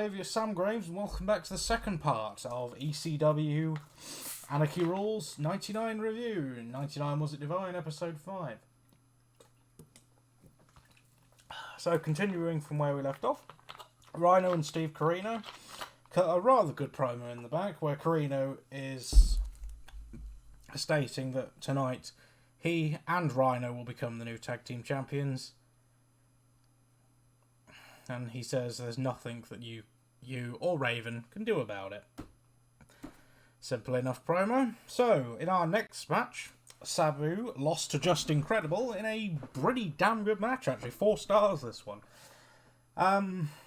Saviour Sam Graves, and welcome back to the second part of ECW Anarchy Rulz 99 review. 99 Was It Divine, episode 5. So, continuing from where we left off, Rhino and Steve Corino cut a rather good promo in the back, where Corino is stating that tonight he and Rhino will become the new tag team champions. And he says there's nothing that you or Raven can do about it. Simple enough promo. So, in our next match, Sabu lost to Just Incredible in a pretty damn good match, actually. 4 stars, this one.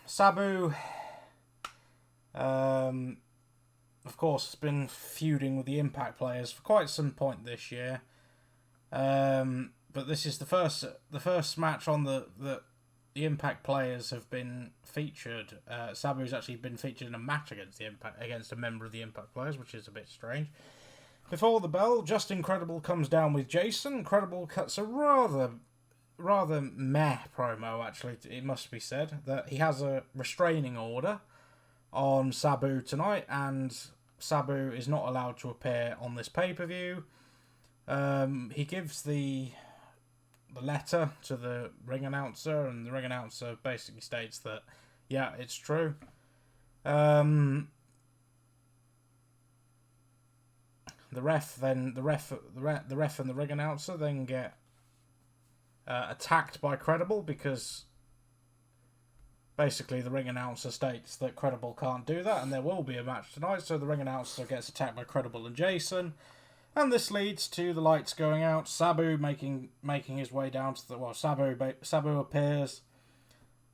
Sabu, of course, has been feuding with the Impact players for quite some point this year. But this is the first match on the Impact players have been featured. Sabu's actually been featured in a match against a member of the Impact players, which is a bit strange. Before the bell, Just Incredible comes down with Jason. Incredible cuts a rather meh promo, actually, it must be said, that he has a restraining order on Sabu tonight, and Sabu is not allowed to appear on this pay-per-view. He gives the letter to the ring announcer, and the ring announcer basically states that, yeah, it's true. The ref and the ring announcer then get attacked by Credible, because basically the ring announcer states that Credible can't do that, and there will be a match tonight. So the ring announcer gets attacked by Credible and Jason. And this leads to the lights going out, Sabu making his way down to the... Well, Sabu appears.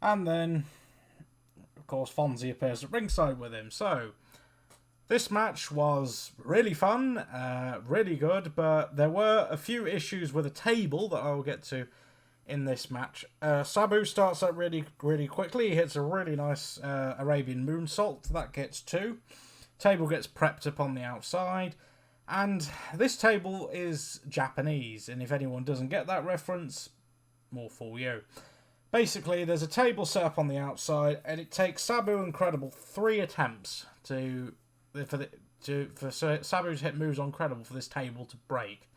And then, of course, Fonzie appears at ringside with him. So, this match was really fun, really good, but there were a few issues with a table that I will get to in this match. Sabu starts out really, really quickly. He hits a really nice Arabian moonsault. That gets 2. Table gets prepped up on the outside. And this table is Japanese, and if anyone doesn't get that reference, more for you. Basically, there's a table set up on the outside, and it takes Sabu and Credible 3 attempts for Sabu to hit moves on Credible for this table to break.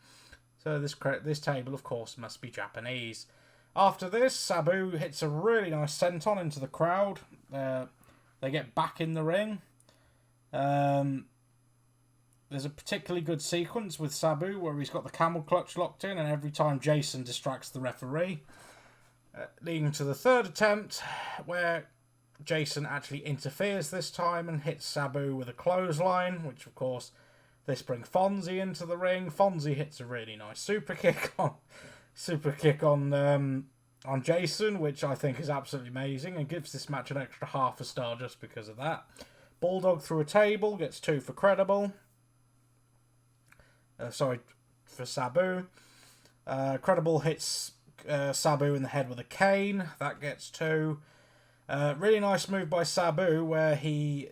So this table, of course, must be Japanese. After this, Sabu hits a really nice senton into the crowd. They get back in the ring. There's a particularly good sequence with Sabu where he's got the camel clutch locked in, and every time Jason distracts the referee. Leading to the third attempt, where Jason actually interferes this time and hits Sabu with a clothesline, which of course, this brings Fonzie into the ring. Fonzie hits a really nice super kick on Jason, which I think is absolutely amazing, and gives this match an extra half a star just because of that. Bulldog through a table, gets 2 for Credible. For Sabu. Credible hits Sabu in the head with a cane. That gets 2. Really nice move by Sabu where he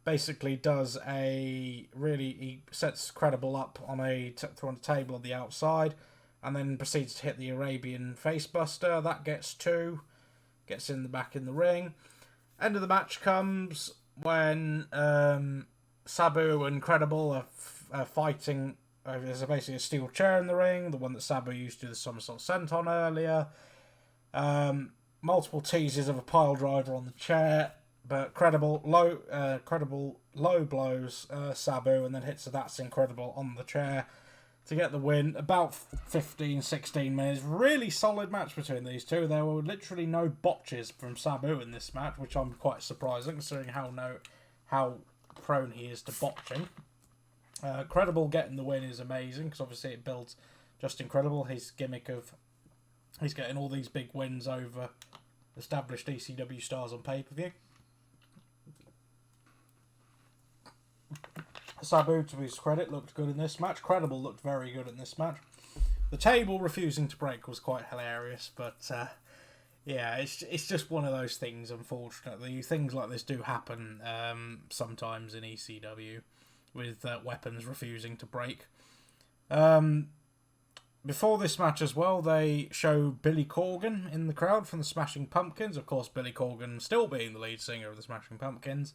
basically does he sets Credible up on a table on the outside, and then proceeds to hit the Arabian facebuster. That gets 2. Gets in the back in the ring. End of the match comes when Sabu and Credible are fighting. There's basically a steel chair in the ring, the one that Sabu used to do the somersault senton earlier. Multiple teases of a pile driver on the chair, but Credible low blows Sabu and then hits a That's Incredible on the chair to get the win. About 15-16 minutes. Really solid match between these two. There were literally no botches from Sabu in this match, which I'm quite surprising considering how prone he is to botching. Credible getting the win is amazing because obviously it builds Just Incredible. His gimmick of he's getting all these big wins over established ECW stars on pay-per-view. Sabu, to his credit, looked good in this match. Credible looked very good in this match. The table refusing to break was quite hilarious, but yeah, it's just one of those things, unfortunately. Things like this do happen sometimes in ECW, with weapons refusing to break. Before this match as well, they show Billy Corgan in the crowd from the Smashing Pumpkins. Of course, Billy Corgan still being the lead singer of the Smashing Pumpkins.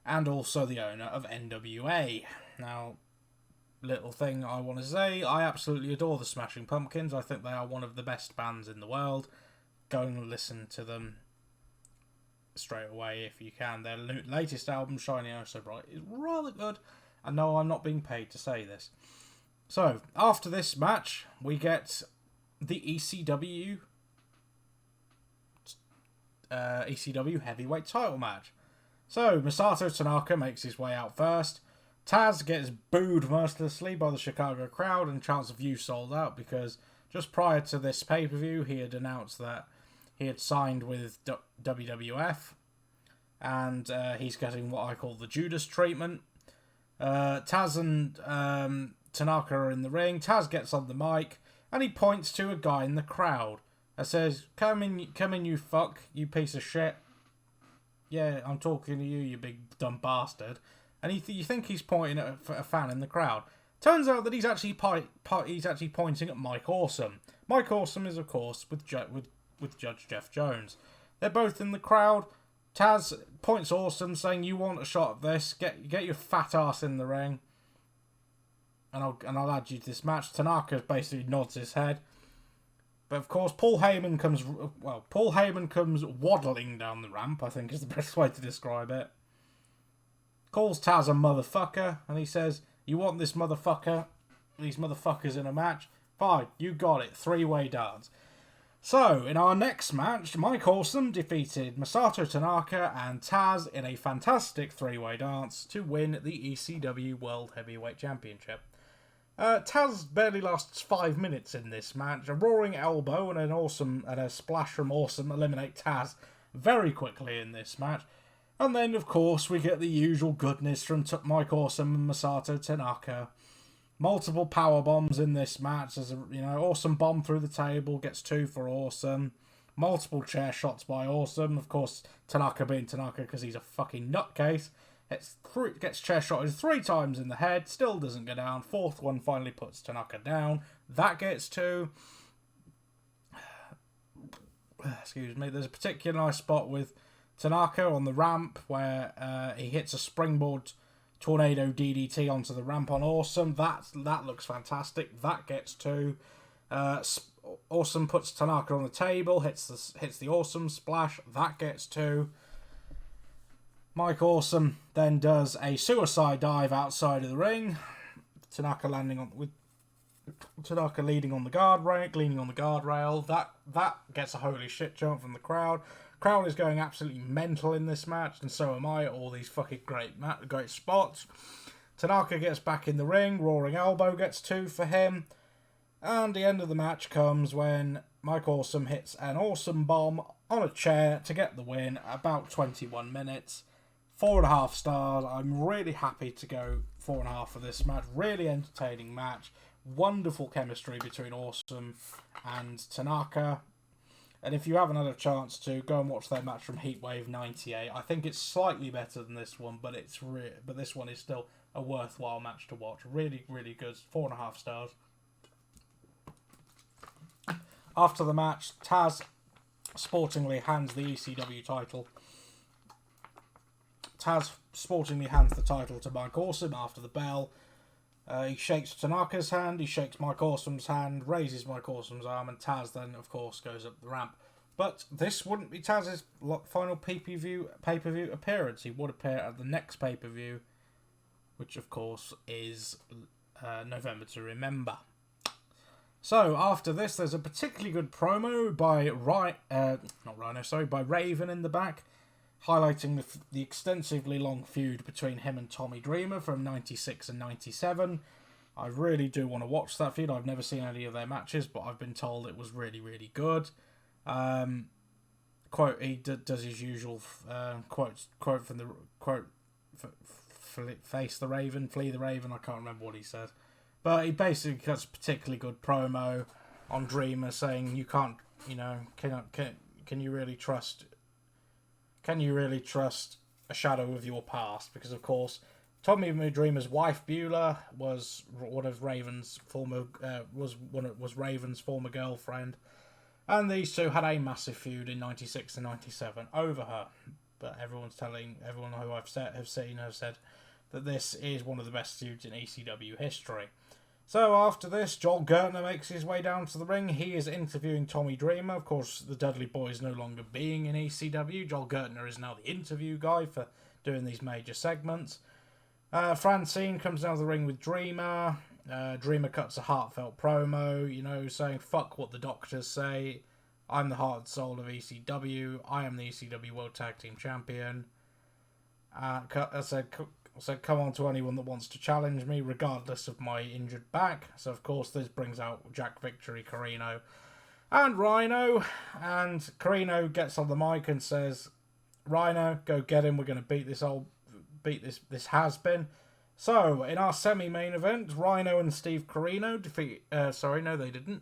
And also the owner of NWA. Now, little thing I want to say, I absolutely adore the Smashing Pumpkins. I think they are one of the best bands in the world. Go and listen to them straight away if you can. Their latest album, Shining Oh So Bright, is rather good. I know I'm not being paid to say this. So, after this match, we get the ECW heavyweight title match. So, Masato Tanaka makes his way out first. Taz gets booed mercilessly by the Chicago crowd and chants of "You sold out" because just prior to this pay-per-view, he had announced that he had signed with WWF, and he's getting what I call the Judas treatment. Taz and Tanaka are in the ring. Taz gets on the mic and he points to a guy in the crowd and says, come in, you fuck, you piece of shit. Yeah, I'm talking to you, you big dumb bastard." And you think he's pointing at a fan in the crowd. Turns out that he's actually pointing at Mike Awesome. Mike Awesome is, of course, with Judge Jeff Jones. They're both in the crowd. Taz points Awesome, saying, "You want a shot at this? Get your fat ass in the ring, and I'll add you to this match." Tanaka basically nods his head. But of course, Paul Heyman comes waddling down the ramp, I think is the best way to describe it. Calls Taz a motherfucker, and he says, "You want this motherfucker, these motherfuckers in a match? Fine, you got it, 3-way dance." So, in our next match, Mike Awesome defeated Masato Tanaka and Taz in a fantastic 3-way dance to win the ECW World Heavyweight Championship. Taz barely lasts 5 minutes in this match. A roaring elbow and a splash from Awesome eliminate Taz very quickly in this match. And then, of course, we get the usual goodness from Mike Awesome and Masato Tanaka. Multiple power bombs in this match. There's Awesome bomb through the table, gets 2 for Awesome. Multiple chair shots by Awesome. Of course, Tanaka being Tanaka because he's a fucking nutcase. Gets chair shotted 3 times in the head, still doesn't go down. 4th one finally puts Tanaka down. That gets 2. Excuse me. There's a particular nice spot with Tanaka on the ramp where he hits a springboard tornado DDT onto the ramp on Awesome. That looks fantastic. That gets 2. Awesome puts Tanaka on the table, hits the Awesome splash. That gets 2. Mike Awesome then does a suicide dive outside of the ring. Tanaka leaning on the guardrail. That gets a holy shit jump from the crowd. Crowd is going absolutely mental in this match, and so am I at all these fucking great spots. Tanaka gets back in the ring, roaring elbow gets 2 for him, and the end of the match comes when Mike Awesome hits an Awesome bomb on a chair to get the win. About 21 minutes, 4.5 stars. I'm really happy to go 4.5 for this match. Really entertaining match, wonderful chemistry between Awesome and Tanaka. And if you haven't had a chance to, go and watch their match from Heatwave 98. I think it's slightly better than this one, but but this one is still a worthwhile match to watch. Really, really good. 4.5 stars. After the match, Taz sportingly hands the ECW title. Taz sportingly hands the title to Mike Awesome after the bell. He shakes Tanaka's hand, he shakes Mike Awesome's hand, raises Mike Awesome's arm, and Taz then, of course, goes up the ramp. But this wouldn't be Taz's final pay-per-view appearance. He would appear at the next pay-per-view, which, of course, is November to Remember. So, after this, there's a particularly good promo by by Raven in the back, highlighting the extensively long feud between him and Tommy Dreamer from 96 and 97. I really do want to watch that feud. I've never seen any of their matches, but I've been told it was really, really good. He does his usual quote from the quote, face the Raven, flee the Raven. I can't remember what he says. But he basically cuts a particularly good promo on Dreamer saying, you can't, can you really trust... Can you really trust a shadow of your past? Because, of course, Tommy Dreamer's wife Beulah was one of Raven's former was Raven's former girlfriend, and these two had a massive feud in '96 and '97 over her. But everyone who have said that this is one of the best feuds in ECW history. So after this, Joel Gertner makes his way down to the ring. He is interviewing Tommy Dreamer. Of course, the Dudley Boys no longer being in ECW. Joel Gertner is now the interview guy for doing these major segments. Francine comes down to the ring with Dreamer. Dreamer cuts a heartfelt promo, saying, fuck what the doctors say. I'm the heart and soul of ECW. I am the ECW World Tag Team Champion. I said, come on to anyone that wants to challenge me, regardless of my injured back. So, of course, this brings out Jack Victory, Carino, and Rhino. And Carino gets on the mic and says, Rhino, go get him. We're going to beat this has-been. So, in our semi-main event, Rhino and Steve Carino defeat... sorry, no, they didn't.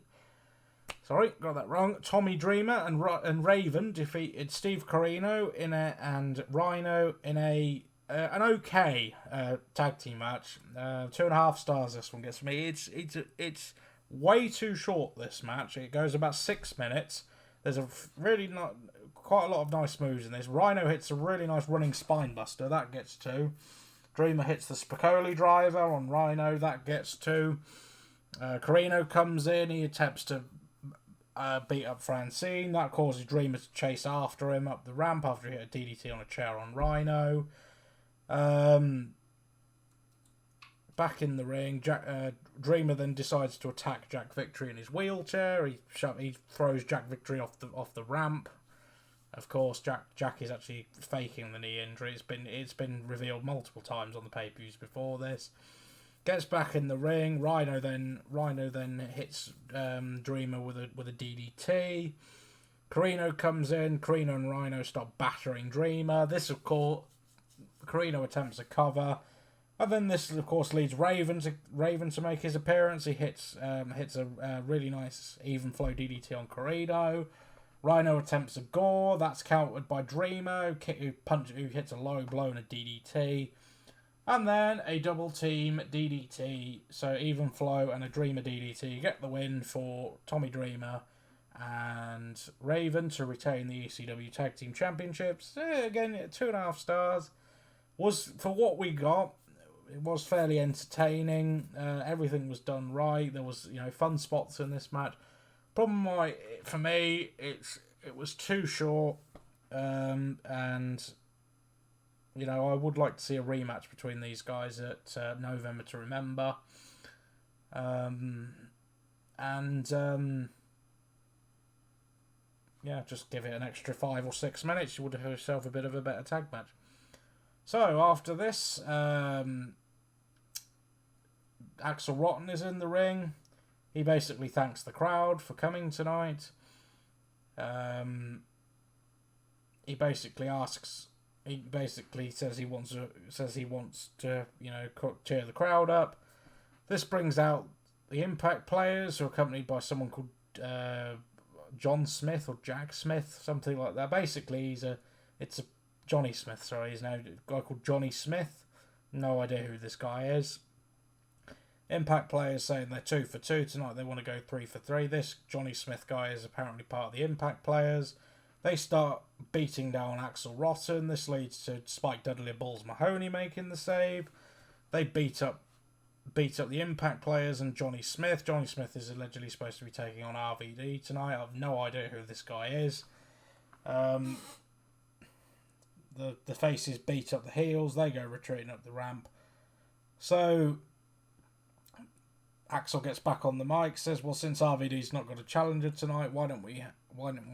Sorry, got that wrong. Tommy Dreamer and Raven defeated Steve Carino and Rhino in an okay tag team match. 2.5 stars this one gets me. It's way too short, this match. It goes about 6 minutes. There's quite a lot of nice moves in this. Rhino hits a really nice running spine buster. That gets 2. Dreamer hits the Spicoli driver on Rhino. That gets 2. Carino comes in. He attempts to beat up Francine. That causes Dreamer to chase after him up the ramp after he hit a DDT on a chair on Rhino. Back in the ring, Dreamer then decides to attack Jack Victory in his wheelchair. He throws Jack Victory off the ramp. Of course, Jack is actually faking the knee injury. It's been revealed multiple times on the pay-per-views before this. Gets back in the ring. Rhino then hits Dreamer with a DDT. Carino comes in. Carino and Rhino start battering Dreamer. This, of course, Carino attempts a cover, and then this, of course, leads Raven to make his appearance. He hits a really nice even flow DDT on Carino. Rhino attempts a gore. That's countered by Dreamer, who hits a low blow and a DDT. And then a double team DDT. So even flow and a Dreamer DDT get the win for Tommy Dreamer and Raven to retain the ECW Tag Team Championships. Again, 2.5 stars. Was, for what we got, it was fairly entertaining. Everything was done right. There was, fun spots in this match. Problem for me, it was too short, and I would like to see a rematch between these guys at November to Remember, just give it an extra 5 or 6 minutes. You would have yourself a bit of a better tag match. So after this, Axel Rotten is in the ring. He basically thanks the crowd for coming tonight. He basically says he wants to cheer the crowd up. This brings out the Impact players, who are accompanied by someone called John Smith or Jack Smith, something like that. Basically, it's Johnny Smith. Sorry, he's now a guy called Johnny Smith. No idea who this guy is. Impact players saying they're 2 for 2 tonight. They want to go 3 for 3. This Johnny Smith guy is apparently part of the Impact players. They start beating down Axel Rotten. This leads to Spike Dudley and Balls Mahoney making the save. They beat up the Impact players and Johnny Smith. Johnny Smith is allegedly supposed to be taking on RVD tonight. I have no idea who this guy is. The faces beat up the heels. They go retreating up the ramp. So Axel gets back on the mic, says, well, since RVD's not got a challenger tonight, why don't we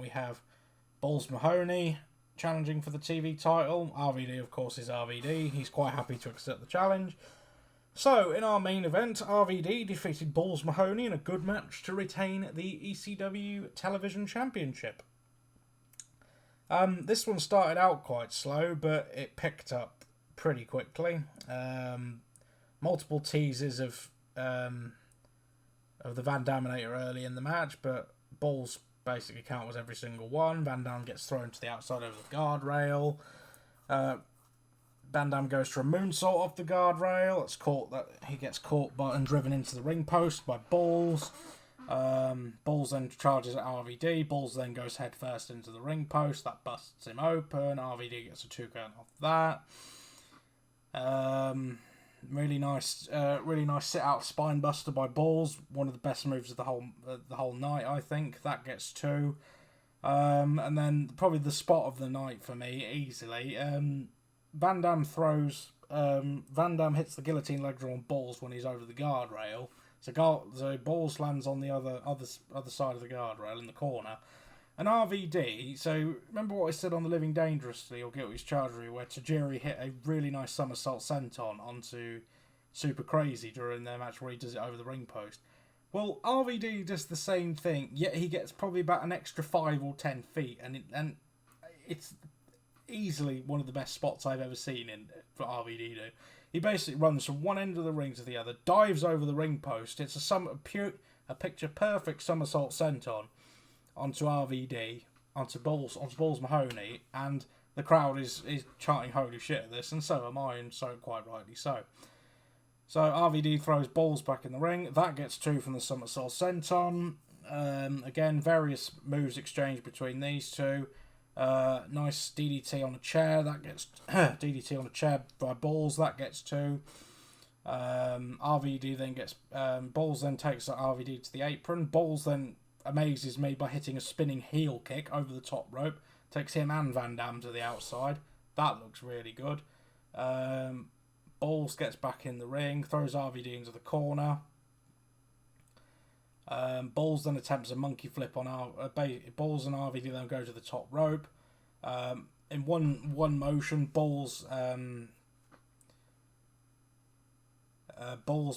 have Balls Mahoney challenging for the TV title? RVD, of course, is RVD. He's quite happy to accept the challenge. So, in our main event, RVD defeated Balls Mahoney in a good match to retain the ECW Television Championship. This one started out quite slow, but it picked up pretty quickly. Multiple teases of the Van Daminator early in the match, but Balls basically counters every single one. Van Dam gets thrown to the outside of the guardrail. Van Dam goes for a moonsault off the guardrail. It's caught that he gets caught by and driven into the ring post by Balls. Balls then charges at RVD. Balls then goes head first into the ring post. That busts him open. RVD gets a 2 count off that. Really nice sit out spine buster by Balls. One of the best moves of the whole night, I think. That gets 2. And then probably the spot of the night for me easily. Van Dam hits the guillotine leg draw on Balls when he's over the guardrail. So Balls lands on the other side of the guardrail in the corner. And RVD, so remember what I said on the Living Dangerously or Guilty's Chargery, where Tajiri hit a really nice somersault senton onto Super Crazy during their match where he does it over the ring post. Well, RVD does the same thing, yet he gets probably about an extra 5 or 10 feet, and it's easily one of the best spots I've ever seen for RVD to do. He basically runs from one end of the ring to the other, dives over the ring post. It's a picture perfect somersault senton onto RVD, onto Balls Mahoney, and the crowd is chanting holy shit at this, and so am I, and so quite rightly so. So RVD throws Balls back in the ring. That gets 2 from the somersault senton. Again, various moves exchanged between these two. Nice DDT on a chair. That gets DDT on a chair by Balls. That gets 2. RVD then gets Balls then takes RVD to the apron. Balls then amazes me by hitting a spinning heel kick over the top rope. Takes him and Van Dam to the outside. That looks really good. Balls gets back in the ring, throws RVD into the corner. Balls then attempts a monkey flip on Balls and RVD then go to the top rope. In one motion, Balls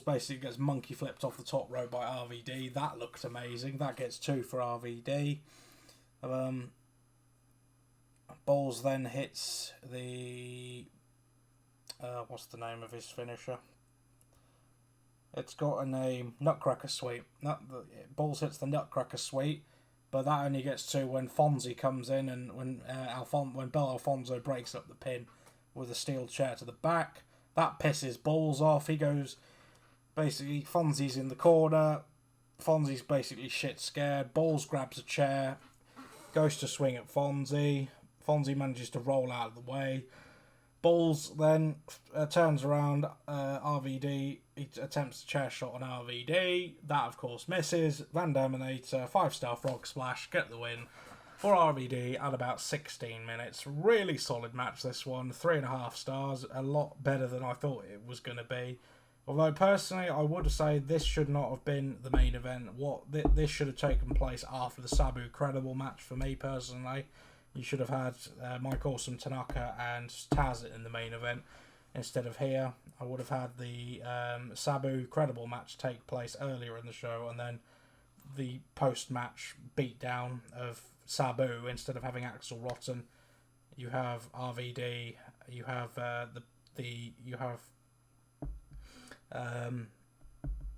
basically gets monkey flipped off the top rope by RVD. That looked amazing. That gets 2 for RVD. Balls then hits the... what's the name of his finisher? It's got a name, Nutcracker Sweep. Balls hits the Nutcracker Sweep, but that only gets 2 when Fonzie comes in and when Bel Alfonso breaks up the pin with a steel chair to the back. That pisses Balls off. He goes, basically, Fonzie's in the corner. Fonzie's basically shit scared. Balls grabs a chair, goes to swing at Fonzie. Fonzie manages to roll out of the way. Balls then turns around RVD. He attempts a chair shot on RVD. That, of course, misses. Van Daminator, 5-star frog splash, get the win for RVD at about 16 minutes. Really solid match, this one. 3.5 stars. A lot better than I thought it was going to be. Although, personally, I would say this should not have been the main event. This should have taken place after the Sabu Credible match for me, personally. You should have had Mike Awesome Tanaka and Taz in the main event instead of here. I would have had the Sabu Credible match take place earlier in the show, and then the post-match beatdown of Sabu instead of having Axel Rotten. You have RVD. You have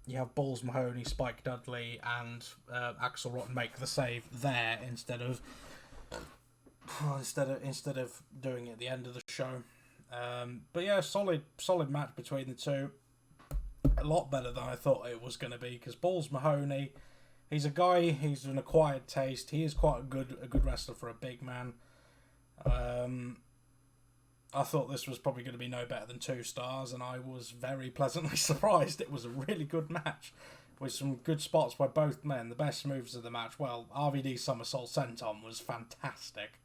you have Balls Mahoney, Spike Dudley, and Axel Rotten make the save there instead of doing it at the end of the show. But yeah, solid match between the two. A lot better than I thought it was going to be, because Balls Mahoney, he's a guy who's an acquired taste. He is quite a good wrestler for a big man. I thought this was probably going to be no better than 2 stars, and I was very pleasantly surprised. It was a really good match with some good spots by both men. The best moves of the match, well, RVD's somersault senton was fantastic.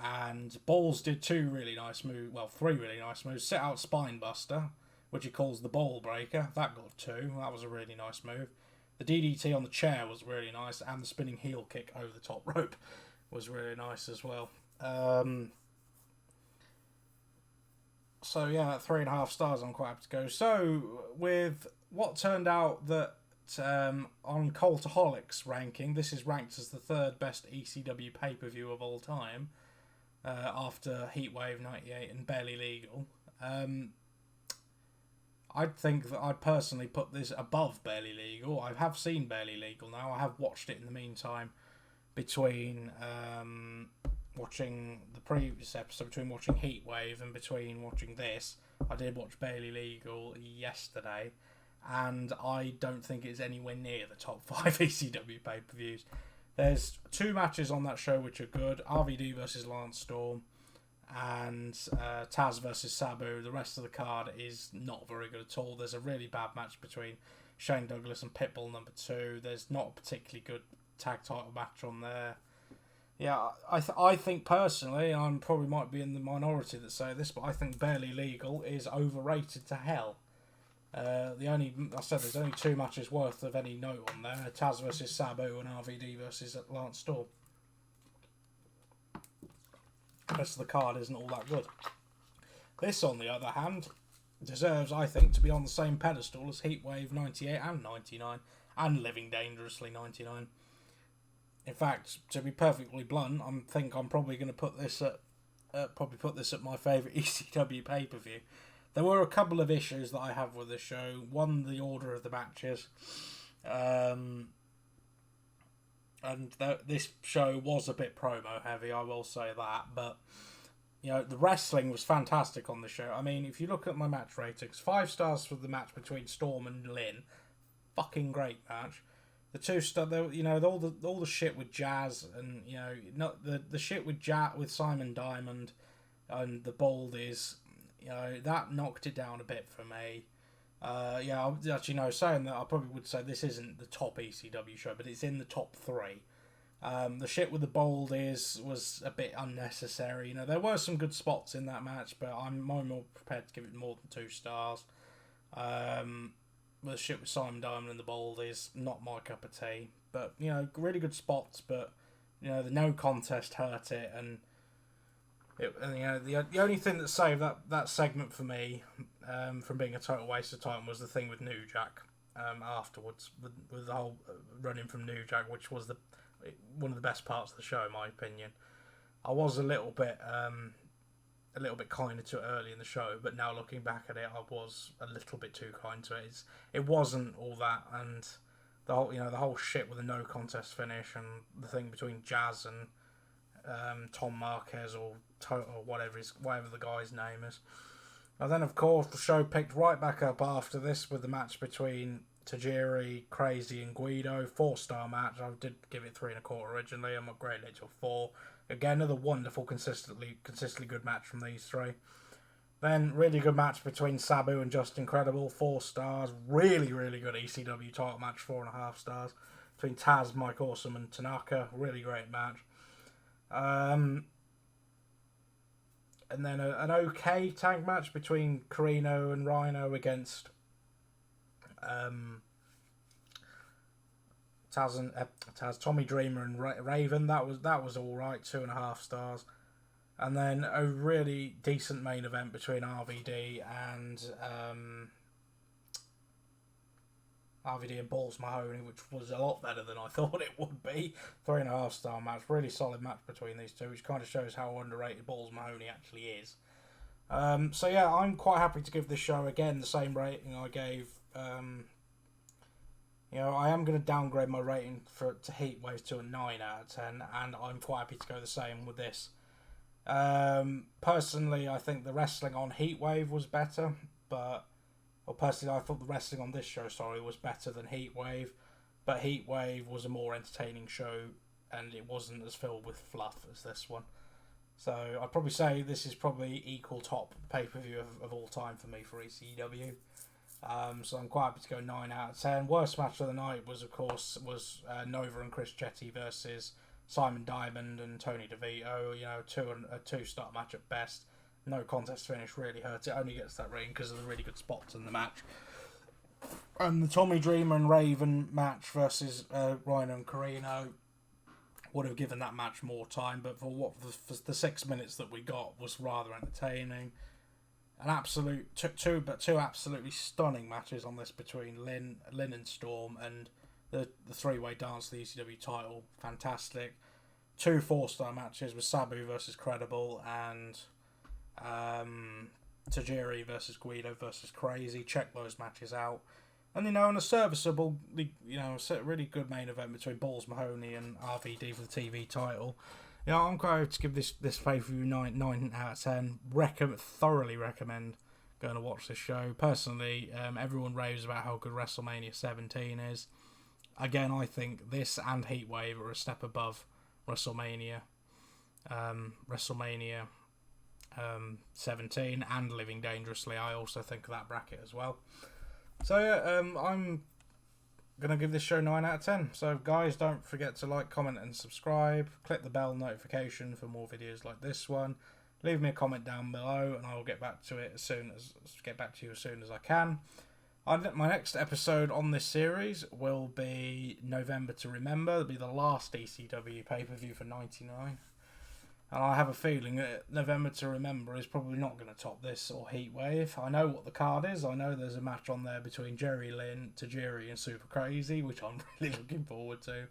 And Balls did 2 really nice moves, well, 3 really nice moves. Sit out spine buster, which he calls the ball breaker. That got 2. That was a really nice move. The DDT on the chair was really nice, and the spinning heel kick over the top rope was really nice as well. So yeah, 3.5 stars, I'm quite happy to go. So, with what turned out that on Cultaholic's ranking, this is ranked as the 3rd best ECW pay-per-view of all time, after Heatwave 98 and Barely Legal. I'd think that I'd personally put this above Barely Legal. I have seen Barely Legal now. I have watched it in the meantime between watching the previous episode, between watching Heatwave and between watching this, I did watch Barely Legal yesterday, and I don't think it's anywhere near the top 5 ECW pay-per-views. There's 2 matches on that show which are good: RVD versus Lance Storm and Taz versus Sabu. The rest of the card is not very good at all. There's a really bad match between Shane Douglas and Pitbull number 2. There's not a particularly good tag title match on there. Yeah, I think personally, I probably might be in the minority that say this, but I think Barely Legal is overrated to hell. There's only 2 matches worth of any note on there: Taz versus Sabu and RVD versus Lance Storm. The rest of the card isn't all that good. This, on the other hand, deserves, I think, to be on the same pedestal as Heatwave 98 and 99, and Living Dangerously 99. In fact, to be perfectly blunt, I think I'm probably going to put this at my favourite ECW pay-per-view. There were a couple of issues that I have with this show. One, the order of the matches. This show was a bit promo heavy, I will say that. But, the wrestling was fantastic on the show. I mean, if you look at my match ratings, 5 stars for the match between Storm and Lynn. Fucking great match. The 2-star, all the shit with Jazz and, not the shit with Simon Diamond and the Baldies, that knocked it down a bit for me. Saying that, I probably would say this isn't the top ECW show, but it's in the top 3. The shit with the Baldies was a bit unnecessary. There were some good spots in that match, but I'm more prepared to give it more than 2 stars. The shit with Simon Diamond and the Baldies, not my cup of tea. But, really good spots, but, the no contest hurt it, and the only thing that saved that segment for me from being a total waste of time was the thing with New Jack afterwards, with the whole running from New Jack, which was one of the best parts of the show, in my opinion. I was a little bit kinder to it early in the show, but now looking back at it, I was a little bit too kind to it. It wasn't all that, and the whole shit with the no contest finish and the thing between Jazz and Tom Marquez or whatever the guy's name is. And then, of course, the show picked right back up after this with the match between Tajiri, Crazy, and Guido. 4-star match. I did give it 3.25 originally. I'm upgrading it to a 4. Again, another wonderful, consistently good match from these 3. Then, really good match between Sabu and Just Incredible. 4 stars. Really, really good ECW title match. 4.5 stars. Between Taz, Mike Awesome, and Tanaka. Really great match. And then an okay tag match between Carino and Rhino against Taz, Tommy Dreamer, and Raven. That was all right. 2.5 stars. And then a really decent main event between RVD and Balls Mahoney, which was a lot better than I thought it would be. 3.5 star match. Really solid match between these two, which kind of shows how underrated Balls Mahoney actually is. I'm quite happy to give this show again the same rating I gave. I am going to downgrade my rating to Heatwave to a 9 out of 10, and I'm quite happy to go the same with this. Personally, I think the wrestling on Heatwave was better, personally, I thought the wrestling on this show, was better than Heatwave, but Heatwave was a more entertaining show, and it wasn't as filled with fluff as this one. So I'd probably say this is probably equal top pay-per-view of all time for me for ECW. So I'm quite happy to go 9 out of 10. Worst match of the night was Nova and Chris Chetti versus Simon Diamond and Tony DeVito. A 2-star match at best. No contest finish really hurt. It only gets that rating because of the really good spots in the match. And the Tommy Dreamer and Raven match versus Rhino and Carino would have given that match more time, but for the 6 minutes that we got was rather entertaining. Two absolutely stunning matches on this between Lynn and Storm, and the 3-way dance for the ECW title, fantastic. 2 4-star matches with Sabu versus Credible and Tajiri versus Guido versus Crazy. Check those matches out. And, in a serviceable, really good main event between Balls Mahoney and RVD for the TV title. Yeah, I'm going to give this pay-per-view 9 out of 10. Thoroughly recommend going to watch this show. Personally, everyone raves about how good WrestleMania 17 is. Again, I think this and Heatwave are a step above WrestleMania. WrestleMania 17 and Living Dangerously. I also think of that bracket as well. So yeah, I'm gonna give this show 9 out of 10. So guys, don't forget to like, comment and subscribe. Click the bell notification for more videos like this one. Leave me a comment down below and I will get back to you as soon as I can. My next episode on this series will be November to Remember. It'll be the last ECW pay-per-view for 99. And I have a feeling that November to Remember is probably not going to top this or Heatwave. I know what the card is. I know there's a match on there between Jerry Lynn, Tajiri and Super Crazy, which I'm really looking forward to.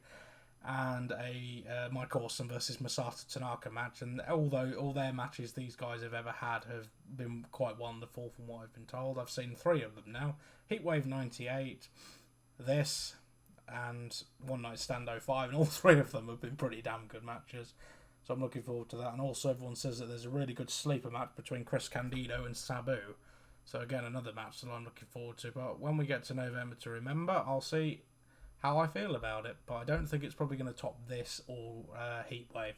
And a Mike Awesome versus Masato Tanaka match. And although all their matches these guys have ever had have been quite wonderful from what I've been told, I've seen 3 of them now. Heatwave 98, this, and One Night Stand 05, and all 3 of them have been pretty damn good matches. So I'm looking forward to that. And also everyone says that there's a really good sleeper match between Chris Candido and Sabu. So again, another match that I'm looking forward to. But when we get to November to Remember, I'll see how I feel about it. But I don't think it's probably going to top this or Heatwave.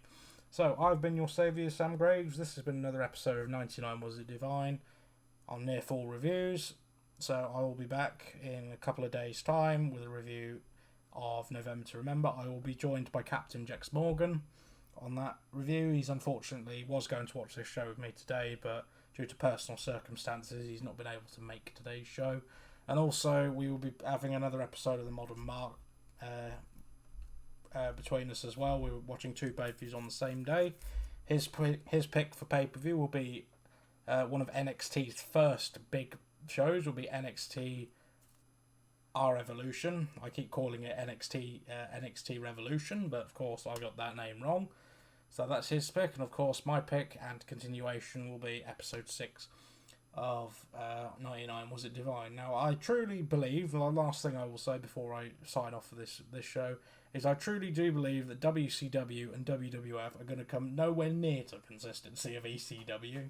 So I've been your saviour, Sam Graves. This has been another episode of 99 Was It Divine on Near Full Reviews. So I will be back in a couple of days' time with a review of November to Remember. I will be joined by Captain Jex Morgan on that review. He's unfortunately was going to watch this show with me today, but due to personal circumstances he's not been able to make today's show. And also we will be having another episode of the Modern Mark between us as well. We're watching 2 pay-per-views on the same day. His pick for pay-per-view will be one of NXT's first big shows. Will be NXT Our Evolution. I keep calling it NXT Revolution, but of course I got that name wrong. So that's his pick, and of course my pick and continuation will be episode 6 of 99 Was It Divine. Now I truly believe, the last thing I will say before I sign off for this show, is I truly do believe that WCW and WWF are going to come nowhere near to the consistency of ECW.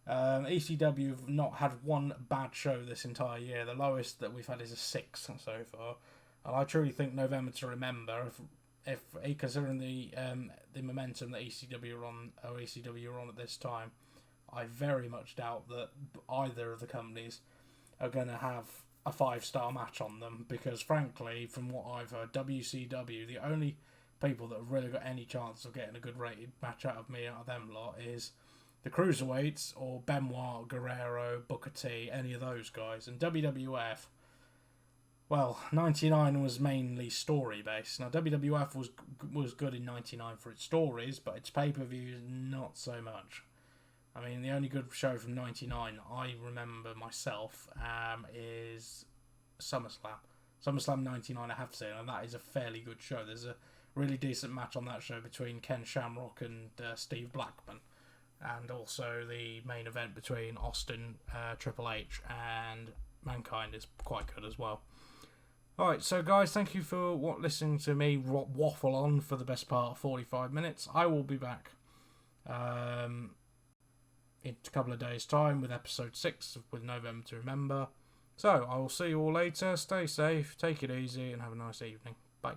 ECW have not had one bad show this entire year. The lowest that we've had is a 6 so far, and I truly think November to Remember, if considering the momentum that ECW are on at this time, I very much doubt that either of the companies are going to have a 5-star match on them, because frankly, from what I've heard, WCW, the only people that have really got any chance of getting a good rated match out of them lot is the Cruiserweights or Benoit, Guerrero, Booker T, any of those guys. And WWF, well, 99 was mainly story-based. Now, WWF was good in 99 for its stories, but its pay-per-views, not so much. I mean, the only good show from 99 I remember myself is SummerSlam. SummerSlam 99 I have seen, and that is a fairly good show. There's a really decent match on that show between Ken Shamrock and Steve Blackman. And also the main event between Austin, Triple H and Mankind is quite good as well. Alright, so guys, thank you for listening to me waffle on for the best part of 45 minutes. I will be back in a couple of days' time with episode 6 with November to Remember. So, I will see you all later. Stay safe, take it easy, and have a nice evening. Bye.